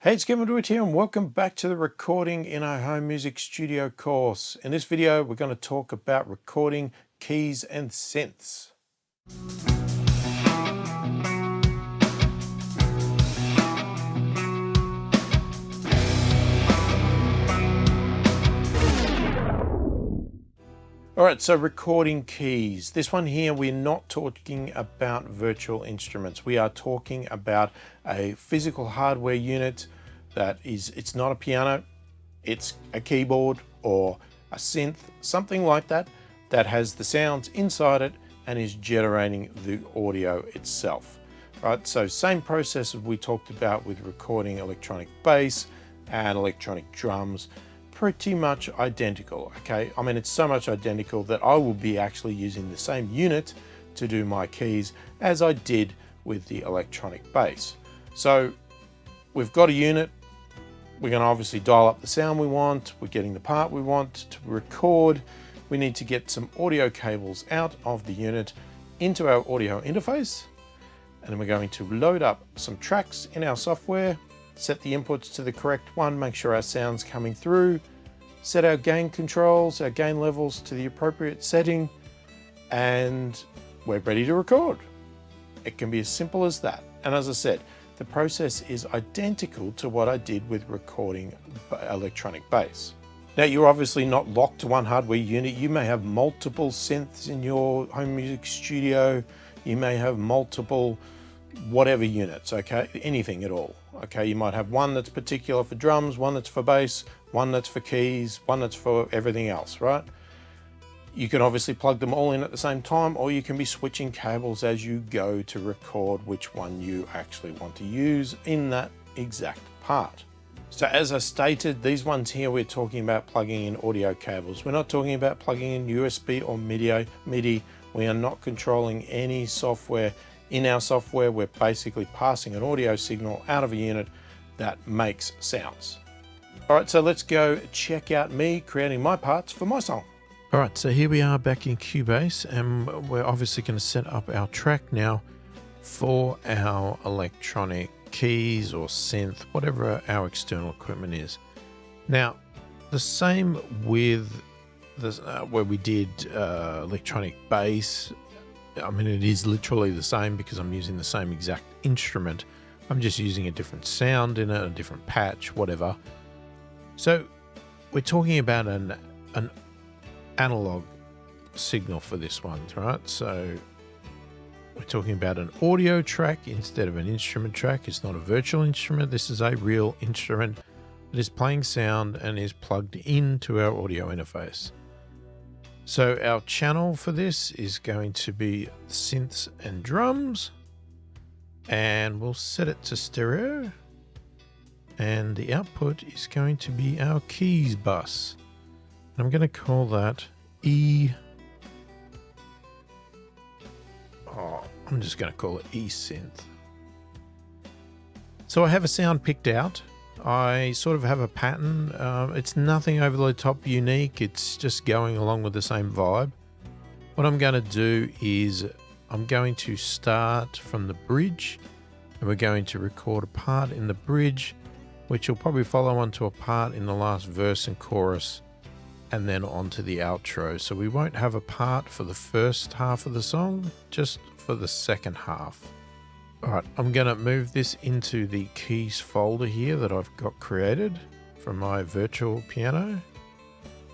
Hey, it's Kevin DeWitt here and welcome back to the Recording in a Home Music Studio course. In this video, we're going to talk about recording keys and synths. All right, so recording keys. This one here, we're not talking about virtual instruments. We are talking about a physical hardware unit that is, it's not a piano, it's a keyboard or a synth, something like that, that has the sounds inside it and is generating the audio itself. Right, so same process as we talked about with recording electronic bass and electronic drums. Pretty much identical, okay? I mean, it's so much identical that I will be actually using the same unit to do my keys as I did with the electronic bass. So we've got a unit, we're going to obviously dial up the sound we want, we're getting the part we want to record. We need to get some audio cables out of the unit into our audio interface, and then we're going to load up some tracks in our software, set the inputs to the correct one, make sure our sound's coming through, set our gain controls, our gain levels to the appropriate setting, and we're ready to record. It can be as simple as that. And as I said, the process is identical to what I did with recording electronic bass. Now, you're obviously not locked to one hardware unit. You may have multiple synths in your home music studio. You may have multiple whatever units, okay? Anything at all, okay? You might have one that's particular for drums, one that's for bass, one that's for keys, one that's for everything else, right? You can obviously plug them all in at the same time, or you can be switching cables as you go to record which one you actually want to use in that exact part. So as I stated, these ones here, we're talking about plugging in audio cables. We're not talking about plugging in USB or MIDI. We are not controlling any software. In our software, we're basically passing an audio signal out of a unit that makes sounds. All right, so let's go check out me creating my parts for my song. All right, so here we are back in Cubase, and we're obviously going to set up our track now for our electronic keys or synth, whatever our external equipment is. Now, the same with this, where we did electronic bass. I mean, it is literally the same because I'm using the same exact instrument. I'm just using a different sound in it, a different patch, whatever. So we're talking about an analog signal for this one, right? So we're talking about an audio track instead of an instrument track. It's not a virtual instrument. This is a real instrument that is playing sound and is plugged into our audio interface. So our channel for this is going to be synths and drums, and we'll set it to stereo, and the output is going to be our keys bus. I'm going to call that I'm just going to call it eSynth. So I have a sound picked out. I sort of have a pattern. It's nothing over the top unique. It's just going along with the same vibe. What I'm going to do is I'm going to start from the bridge, and we're going to record a part in the bridge, which will probably follow onto a part in the last verse and chorus, and then onto the outro. So we won't have a part for the first half of the song, just for the second half. All right, I'm going to move this into the keys folder here that I've got created from my virtual piano.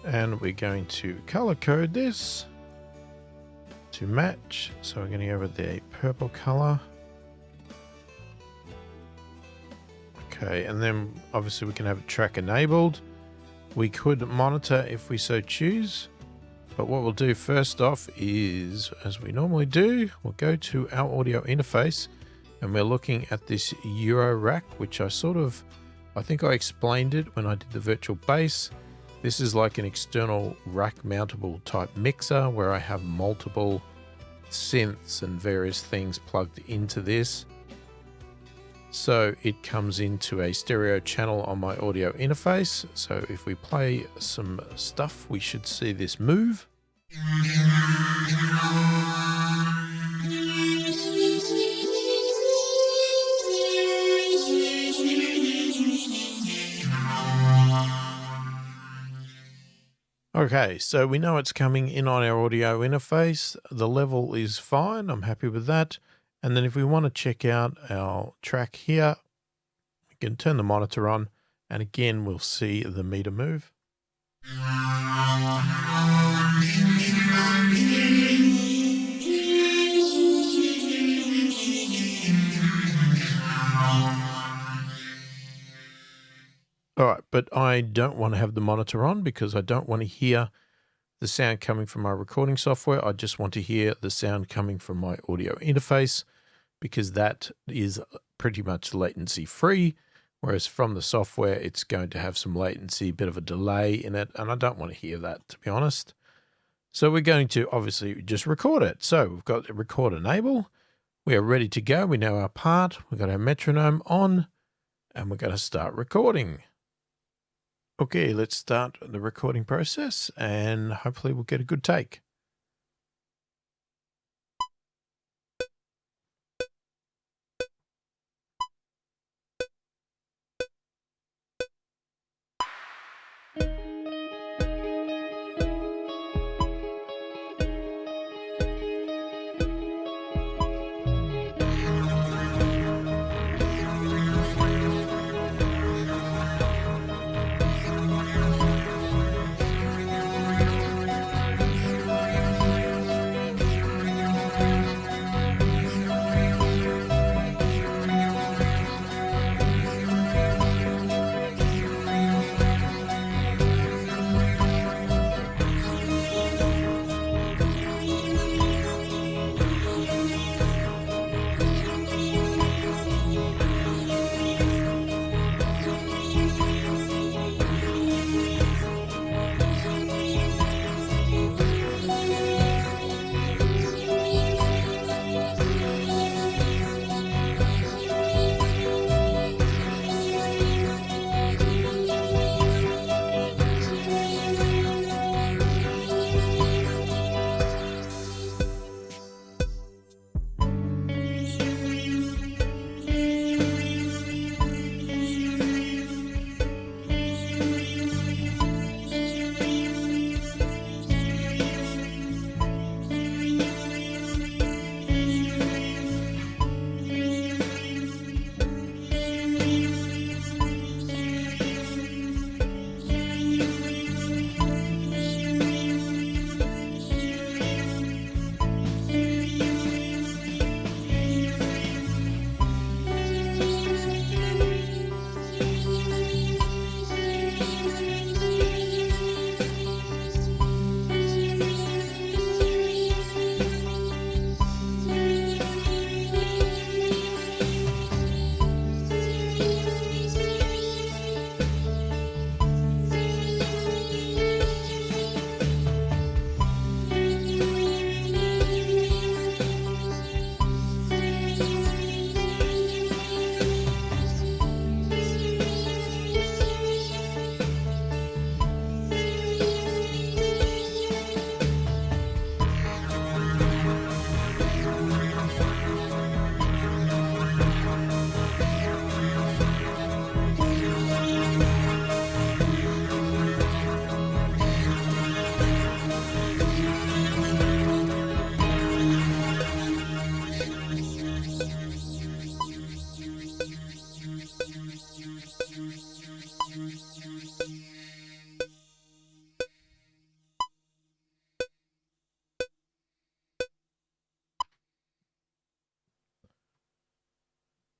And we're going to color code this to match. So we're going to go with the purple color. Okay, and then obviously we can have a track enabled. We could monitor if we so choose. But what we'll do first off is, as we normally do, we'll go to our audio interface. And we're looking at this Euro rack, which I think I explained it when I did the virtual bass. This is like an external rack mountable type mixer where I have multiple synths and various things plugged into this. So it comes into a stereo channel on my audio interface. So if we play some stuff, we should see this move. Okay, so we know it's coming in on our audio interface. The level is fine. I'm happy with that. And then if we want to check out our track here, we can turn the monitor on, and again, we'll see the meter move. All right, but I don't want to have the monitor on because I don't want to hear the sound coming from my recording software. I just want to hear the sound coming from my audio interface because that is pretty much latency free, whereas from the software, it's going to have some latency, a bit of a delay in it, and I don't want to hear that, to be honest. So we're going to obviously just record it. So we've got record enable. We are ready to go. We know our part. We've got our metronome on, and we're going to start recording. Okay, let's start the recording process, and hopefully we'll get a good take.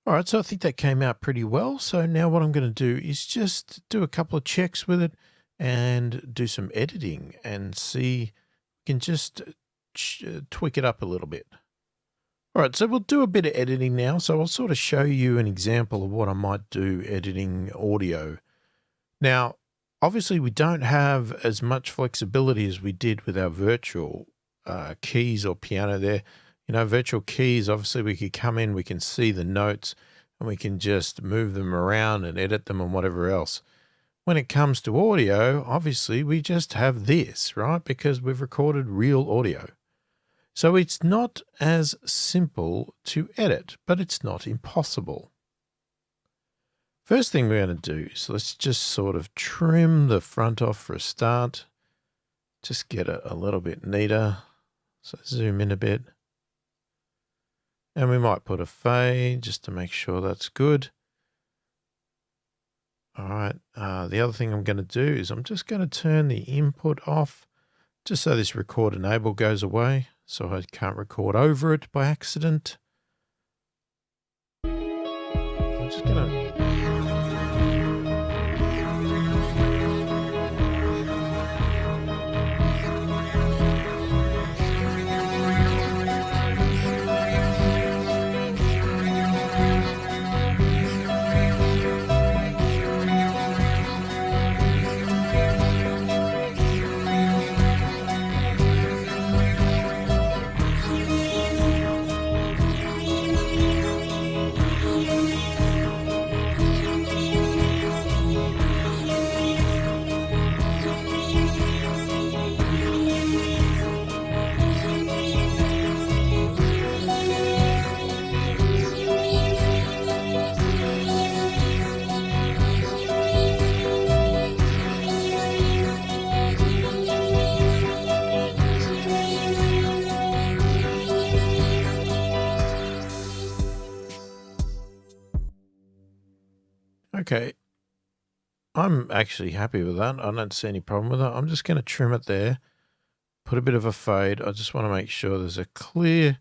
All right, so I think that came out pretty well. So now what I'm going to do is just do a couple of checks with it and do some editing and see, can just tweak it up a little bit. All right, so we'll do a bit of editing now. So I'll sort of show you an example of what I might do editing audio. Now, obviously we don't have as much flexibility as we did with our virtual keys or piano there. You know, virtual keys, obviously we could come in, we can see the notes, and we can just move them around and edit them and whatever else. When it comes to audio, obviously we just have this, right? Because we've recorded real audio. So it's not as simple to edit, but it's not impossible. First thing we're going to do is let's just sort of trim the front off for a start. just get it a little bit neater. So zoom in a bit. And we might put a fade just to make sure that's good. All right, the other thing I'm going to do is I'm just going to turn the input off just so this record enable goes away so I can't record over it by accident. I'm just going to... Okay, I'm actually happy with that. I don't see any problem with that. I'm just going to trim it there, put a bit of a fade. I just want to make sure there's a clear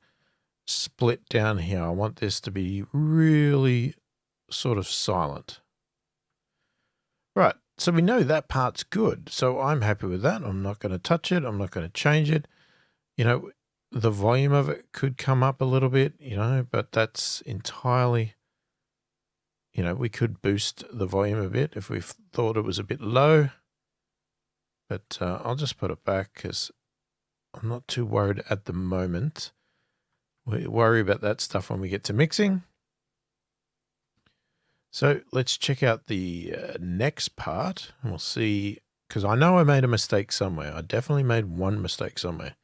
split down here. I want this to be really sort of silent. Right, so we know that part's good. So I'm happy with that. I'm not going to touch it. I'm not going to change it. You know, the volume of it could come up a little bit, you know, but that's entirely... You know, we could boost the volume a bit if we thought it was a bit low. But I'll just put it back because I'm not too worried at the moment. We worry about that stuff when we get to mixing. So let's check out the next part. And we'll see, because I know I made a mistake somewhere. I definitely made one mistake somewhere.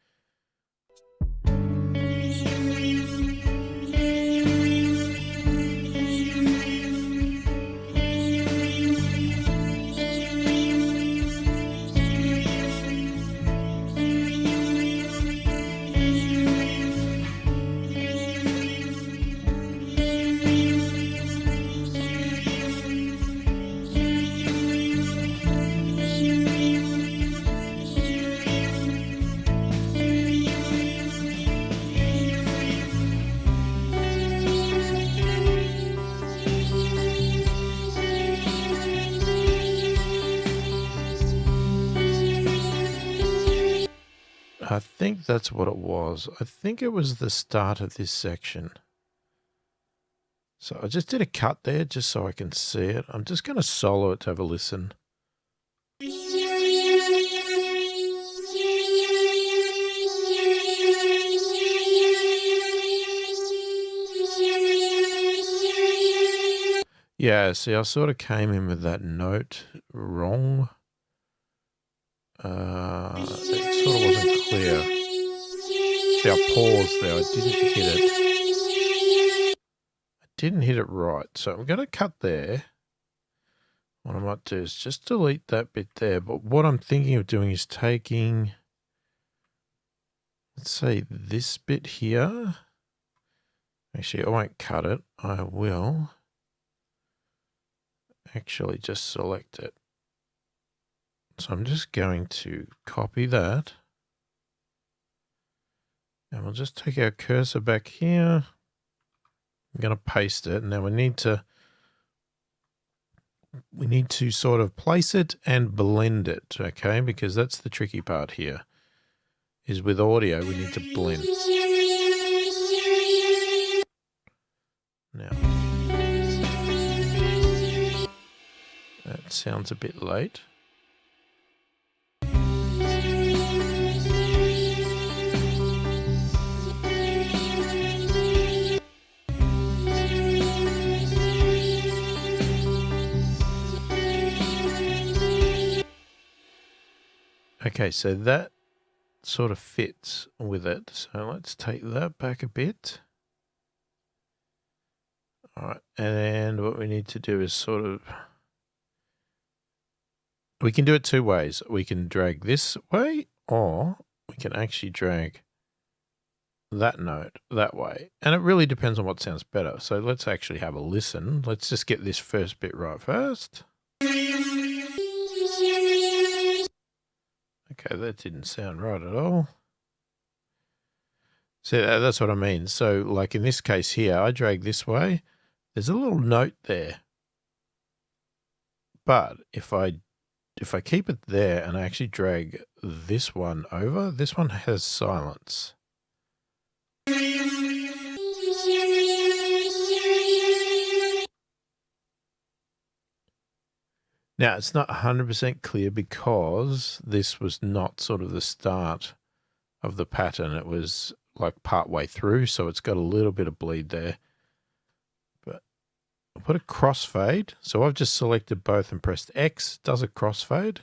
I think that's what it was. I think it was the start of this section. So I just did a cut there just so I can see it. I'm just going to solo it to have a listen. Yeah, see, I sort of came in with that note wrong. It sort of wasn't clear. See, I paused there. I didn't hit it. I didn't hit it right. So I'm going to cut there. What I might do is just delete that bit there. But what I'm thinking of doing is taking, let's say, this bit here. Actually, I won't cut it. I will actually just select it. So I'm just going to copy that. And we'll just take our cursor back here. I'm going to paste it. Now we need to sort of place it and blend it, okay? Because that's the tricky part here, is with audio we need to blend. Now, that sounds a bit late. Okay, so that sort of fits with it. So let's take that back a bit. All right, and what we need to do is sort of, we can do it two ways. We can drag this way, or we can actually drag that note that way. And it really depends on what sounds better. So let's actually have a listen. Let's just get this first bit right first. Okay, that didn't sound right at all. So that's what I mean. So like in this case here, I drag this way. There's a little note there. But if I keep it there and I actually drag this one over, this one has silence. Now, it's not 100% clear because this was not sort of the start of the pattern. It was like part way through, so it's got a little bit of bleed there. But I'll put a crossfade. So I've just selected both and pressed X. Does a crossfade.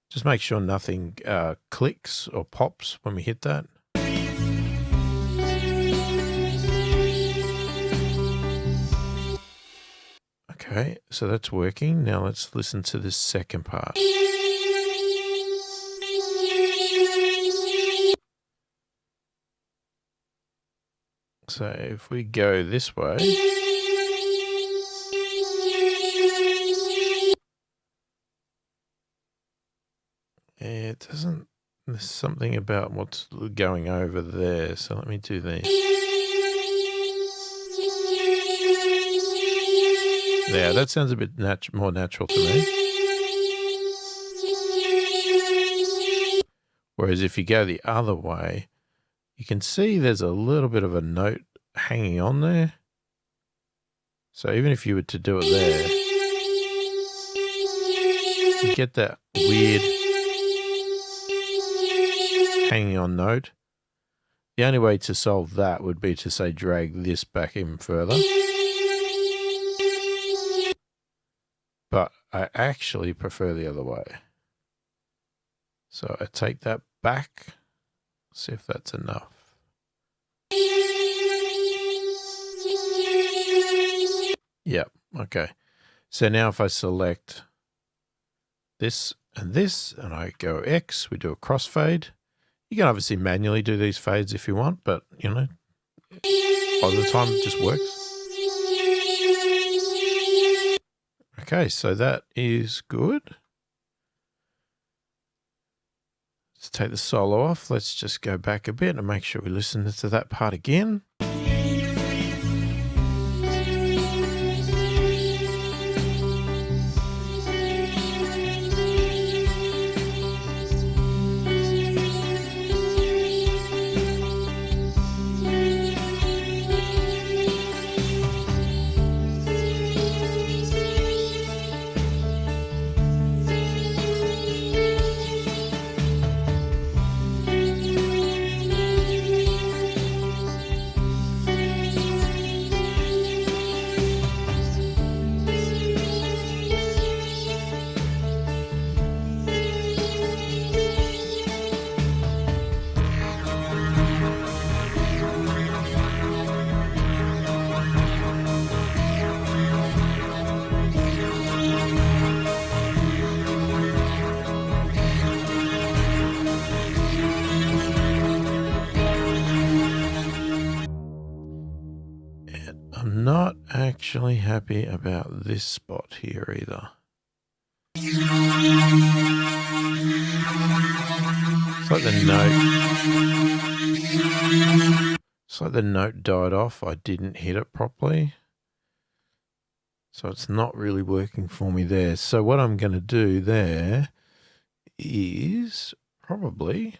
Just make sure nothing clicks or pops when we hit that. Okay, so that's working. Now let's listen to this second part. So if we go this way, it doesn't, there's something about what's going over there. So let me do this. Yeah, that sounds a bit more natural to me. Whereas if you go the other way, you can see there's a little bit of a note hanging on there. So even if you were to do it there, you get that weird hanging on note. The only way to solve that would be to say drag this back even further. But I actually prefer the other way. So I take that back, see if that's enough. Yep, okay. So now if I select this, and I go X, we do a crossfade. You can obviously manually do these fades if you want, but, you know, all the time it just works. Okay, so that is good. Let's take the solo off. Let's just go back a bit and make sure we listen to that part again. I'm not actually happy about this spot here either. It's like the note died off. I didn't hit it properly. So it's not really working for me there. So what I'm going to do there is probably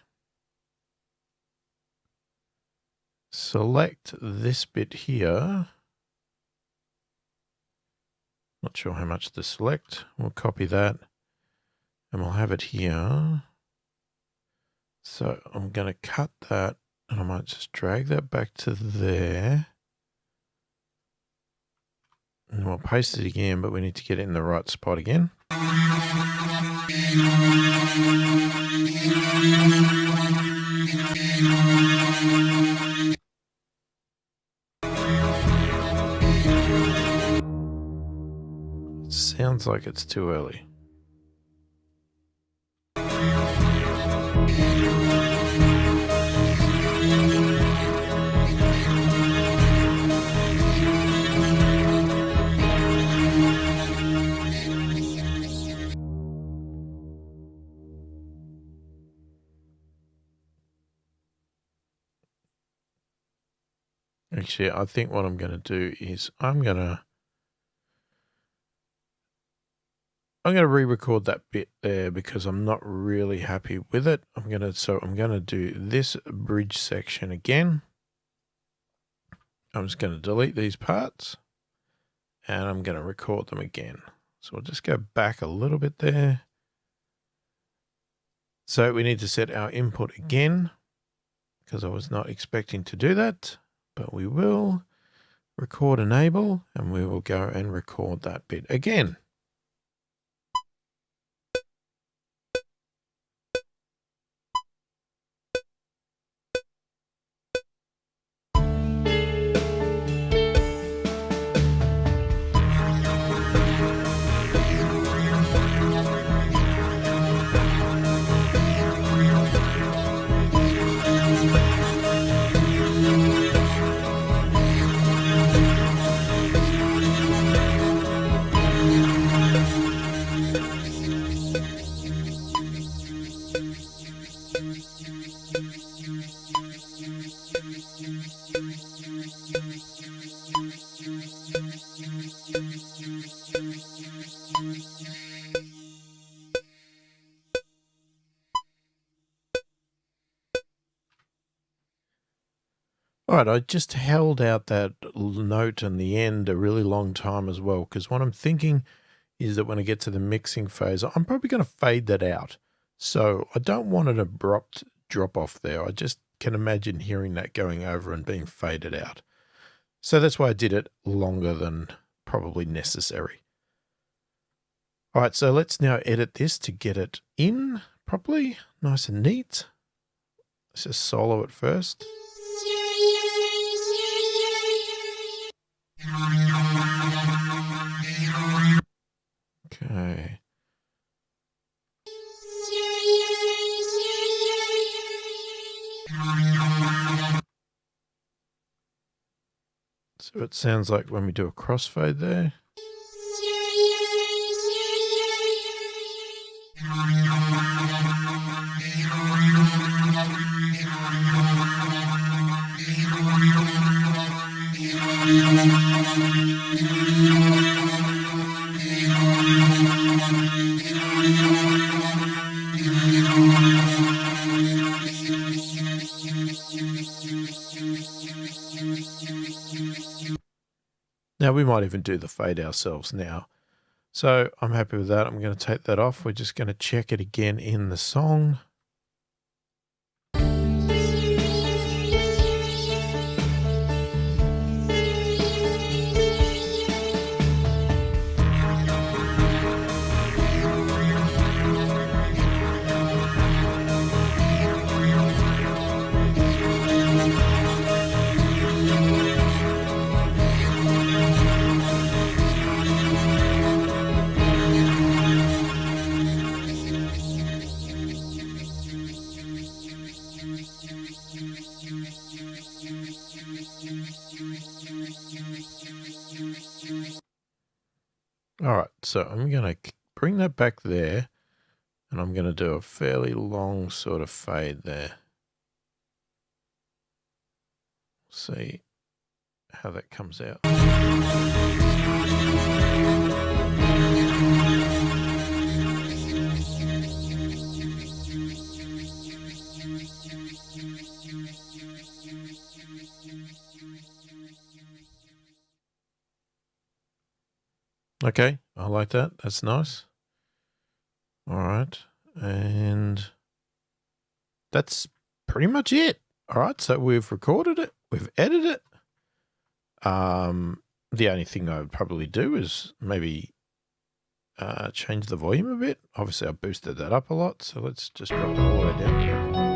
select this bit here. Not sure how much to select. We'll copy that and we'll have it here. So I'm going to cut that and I might just drag that back to there. And we'll paste it again, but we need to get it in the right spot again. Sounds like it's too early. Actually, I think what I'm going to do is I'm going to re-record that bit there because I'm not really happy with it. I'm going to do this bridge section again. I'm just going to delete these parts and I'm going to record them again. So we'll just go back a little bit there. So we need to set our input again because I was not expecting to do that. But we will record enable and we will go and record that bit again. All right, I just held out that note in the end a really long time as well, because what I'm thinking is that when I get to the mixing phase, I'm probably going to fade that out. So I don't want an abrupt drop off there. I just can imagine hearing that going over and being faded out. So that's why I did it longer than probably necessary. All right, so let's now edit this to get it in properly, nice and neat. Let's just solo it first. Okay. So it sounds like when we do a crossfade there. Now we might even do the fade ourselves now. So I'm happy with that. I'm going to take that off. We're just going to check it again in the song. All right, so I'm going to bring that back there and I'm going to do a fairly long sort of fade there. See how that comes out. Okay, I like that. That's nice. All right, and that's pretty much it. All right, so we've recorded it, we've edited it. The only thing I would probably do is maybe change the volume a bit. Obviously, I boosted that up a lot, so let's just drop it all the way down.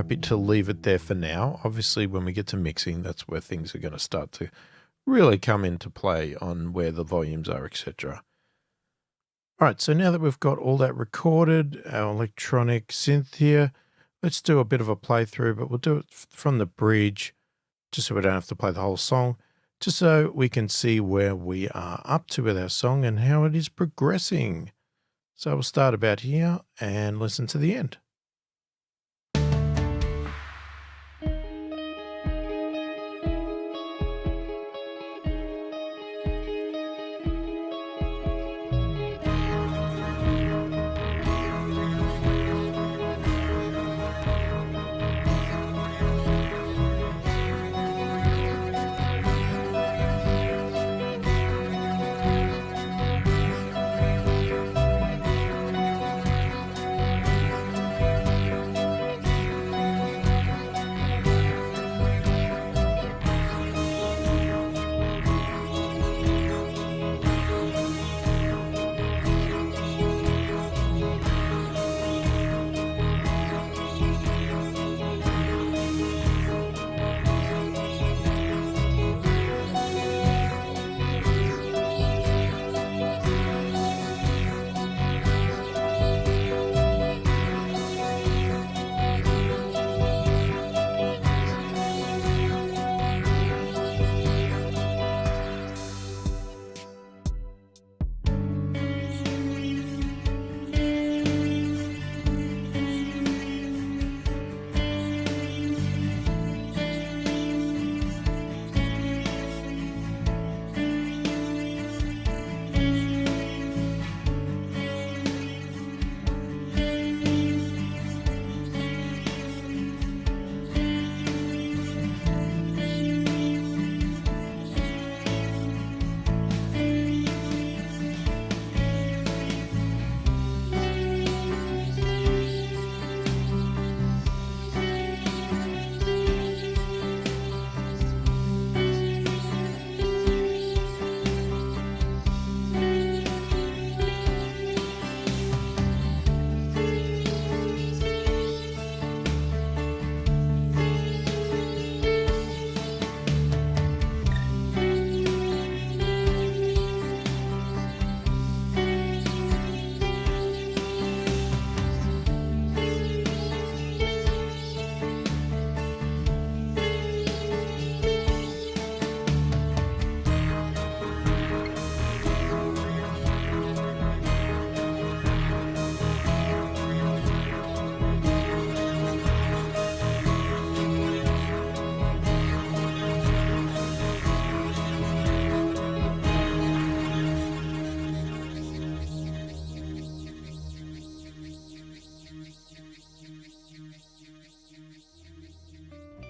happy to leave it there for now. Obviously, when we get to mixing, that's where things are going to start to really come into play on where the volumes are, etc. All right, so now that we've got all that recorded, our electronic synth here, let's do a bit of a playthrough, but we'll do it from the bridge, just so we don't have to play the whole song, just so we can see where we are up to with our song and how it is progressing. So we'll start about here and listen to the end.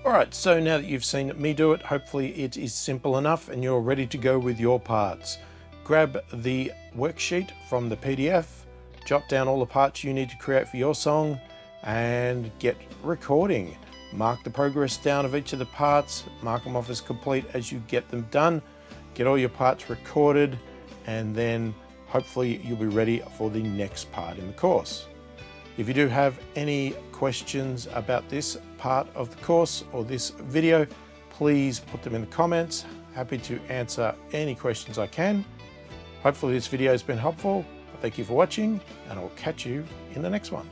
All right, so now that you've seen me do it, hopefully it is simple enough and you're ready to go with your parts. Grab the worksheet from the PDF, jot down all the parts you need to create for your song, and get recording. Mark the progress down of each of the parts, mark them off as complete as you get them done, get all your parts recorded, and then hopefully you'll be ready for the next part in the course. If you do have any questions about this part of the course or this video, please put them in the comments. Happy to answer any questions I can. Hopefully this video has been helpful. Thank you for watching, and I'll catch you in the next one.